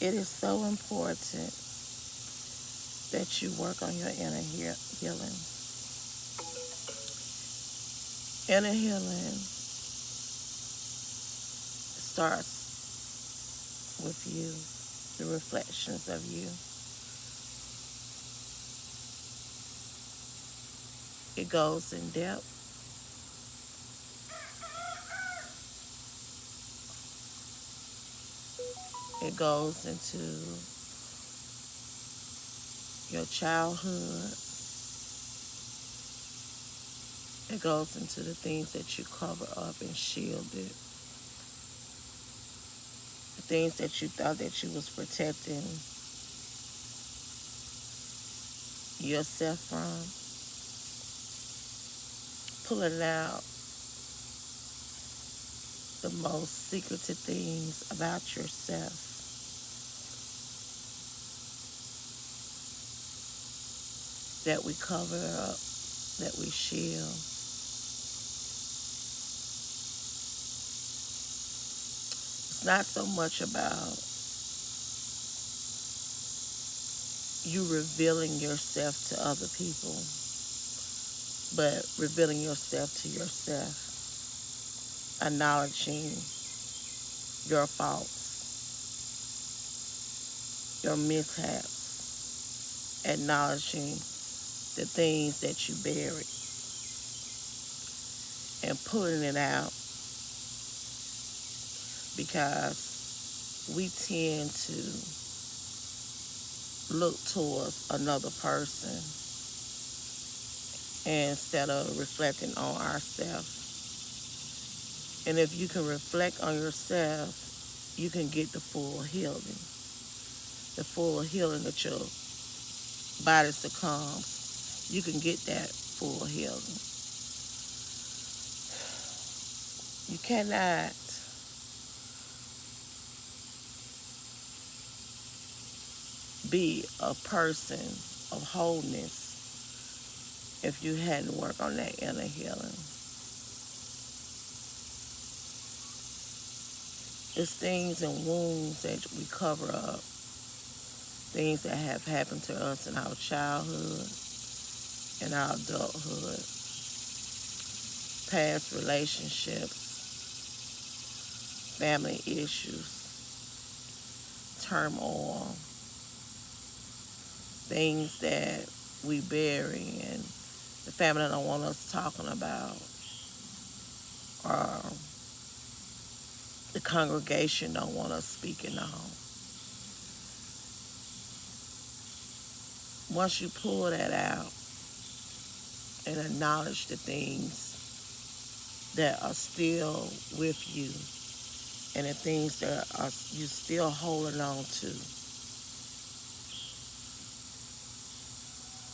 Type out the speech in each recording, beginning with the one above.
It is so important that you work on your inner healing. Inner healing starts with you, the reflections of you. It goes in depth. It goes into your childhood. It goes into the things that you cover up and shielded. The things that you thought that you was protecting yourself from. Pulling out the most secretive things about yourself that we cover up, that we shield. It's not so much about you revealing yourself to other people, but revealing yourself to yourself, acknowledging your faults, your mishaps, acknowledging the things that you buried, and pulling it out, because we tend to look towards another person instead of reflecting on ourselves. And if you can reflect on yourself, you can get the full healing. The full healing that your body succumbs. You can get that full healing. You cannot be a person of wholeness if you hadn't worked on that inner healing. It's things and wounds that we cover up, things that have happened to us in our childhood, in our adulthood, past relationships, family issues, turmoil, things that we bury and the family don't want us talking about, or the congregation don't want us speaking on. Once you pull that out and acknowledge the things that are still with you and the things that are you still holding on to,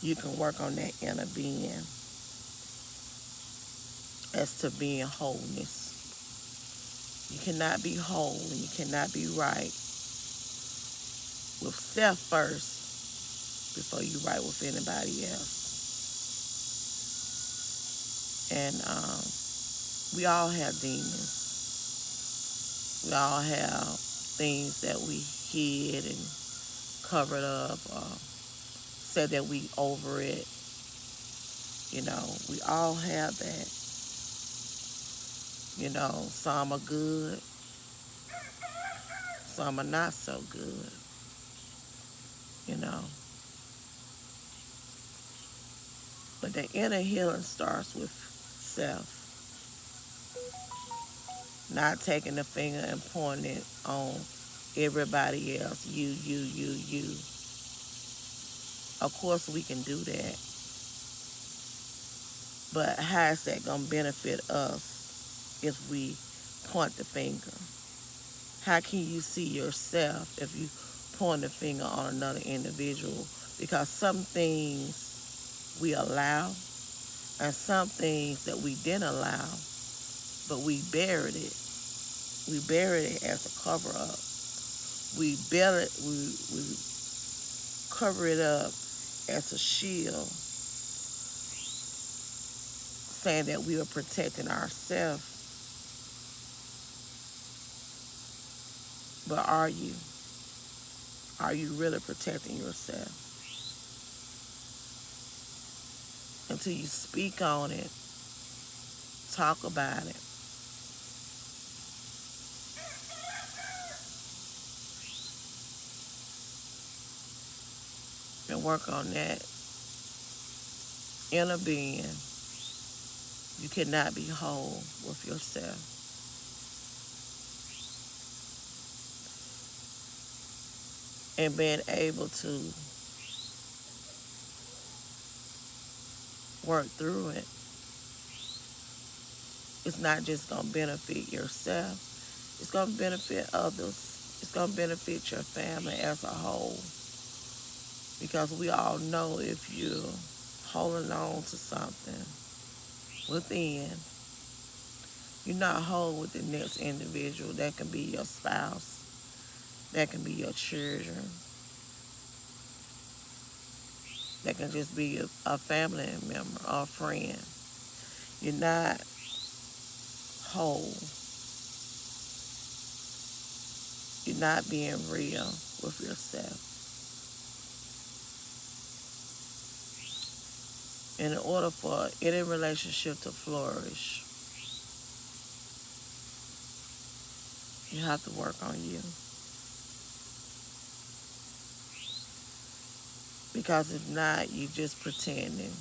you can work on that inner being as to being wholeness. You cannot be whole and you cannot be right with self first before you right with anybody else. And we all have demons. We all have things that we hid and covered up, or said that we over it. You know, we all have that. You know, some are good, some are not so good. You know, but the inner healing starts with self. Not taking the finger and pointing it on everybody else. You. Of course we can do that. But how is that going to benefit us if we point the finger? How can you see yourself if you point the finger on another individual? Because some things we allow and some things that we didn't allow, but we buried it. We buried it as a cover up. We buried it, we cover it up as a shield, saying that we are protecting ourselves. But are you? Are you really protecting yourself? Until you speak on it, talk about it, and work on that inner being, you cannot be whole with yourself. And being able to work through it, it's not just going to benefit yourself, it's going to benefit others. It's going to benefit your family as a whole. Because we all know if you're holding on to something within, you're not whole with the next individual. That can be your spouse, that can be your children, that can just be a family member or a friend. You're not whole. You're not being real with yourself. In order for any relationship to flourish, you have to work on you. Because if not, you just pretending.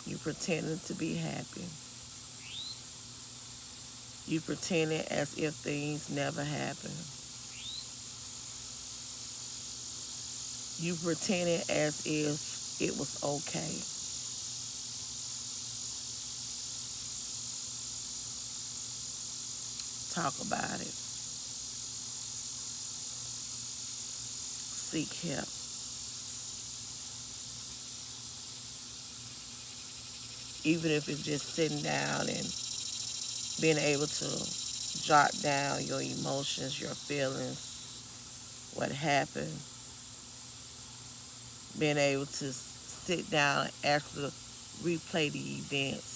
You pretending to be happy. You pretending as if things never happen. You pretending as if it was okay. Talk about it. Seek help. Even if it's just sitting down and being able to jot down your emotions, your feelings, what happened, being able to sit down and actually replay the events.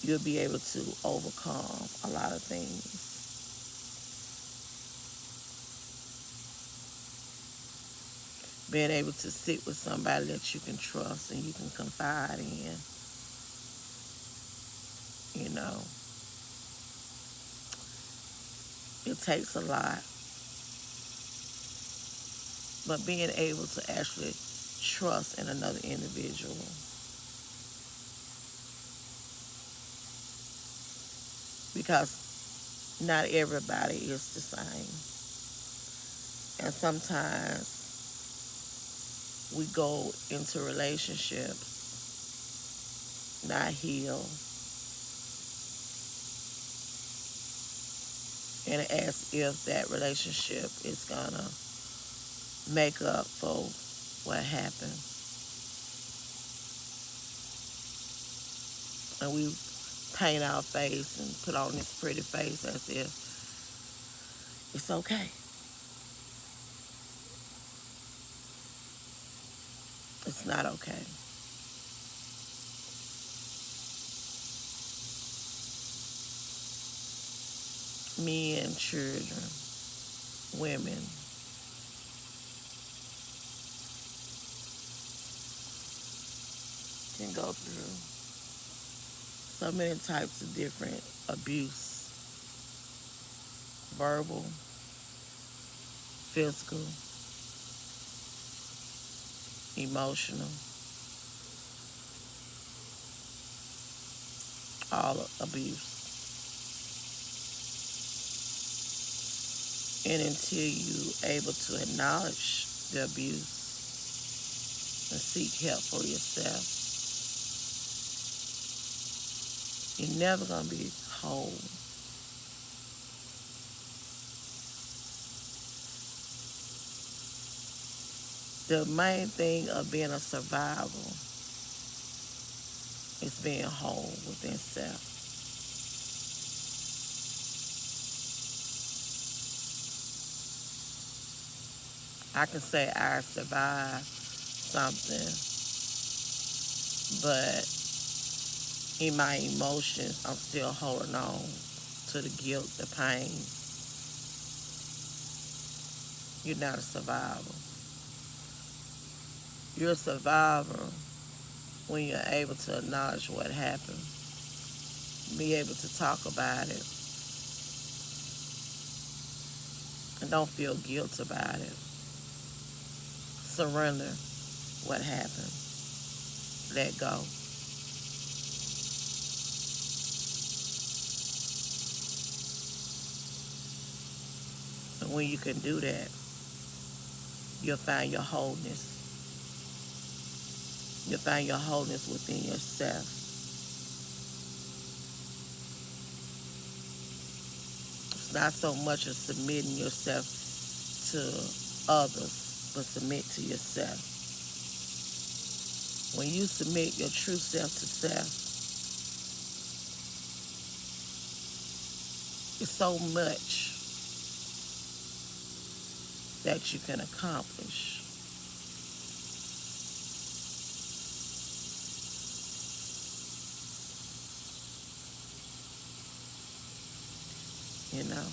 You'll be able to overcome a lot of things. Being able to sit with somebody that you can trust and you can confide in, you know, it takes a lot. But being able to actually trust in another individual. Because not everybody is the same. And sometimes we go into relationships not healed and as if that relationship is gonna make up for what happened. And we paint our face and put on this pretty face as if it's okay. It's not okay. Men, children, women can go through so many types of different abuse, verbal, physical, emotional, all abuse. And until you able to acknowledge the abuse and seek help for yourself, you're never gonna be whole. The main thing of being a survivor is being whole within self. I can say I survived something, but in my emotions, I'm still holding on. to the guilt, the pain. You're not a survivor. You're a survivor when you're able to acknowledge what happened, be able to talk about it, and don't feel guilt about it. Surrender what happened. Let go. And when you can do that, you'll find your wholeness. You'll find your wholeness within yourself. It's not so much of submitting yourself to others, but submit to yourself. When you submit your true self to self, it's so much that you can accomplish. You know,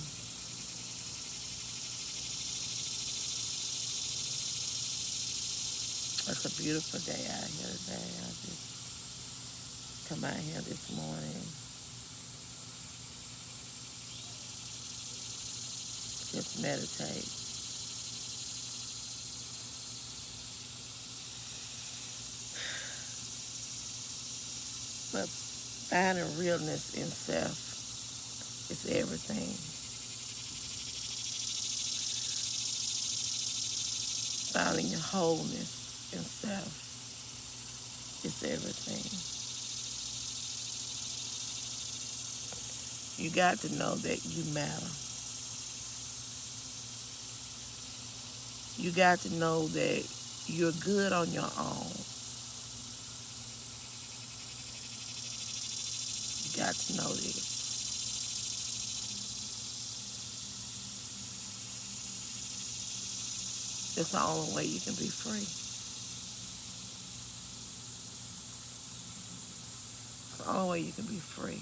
it's a beautiful day out here today. I just come out here this morning, just meditate. But finding realness in self is everything. Finding your wholeness in self is everything. You got to know that you matter. You got to know that you're good on your own. You got to know this. It's the only way you can be free. It's the only way you can be free.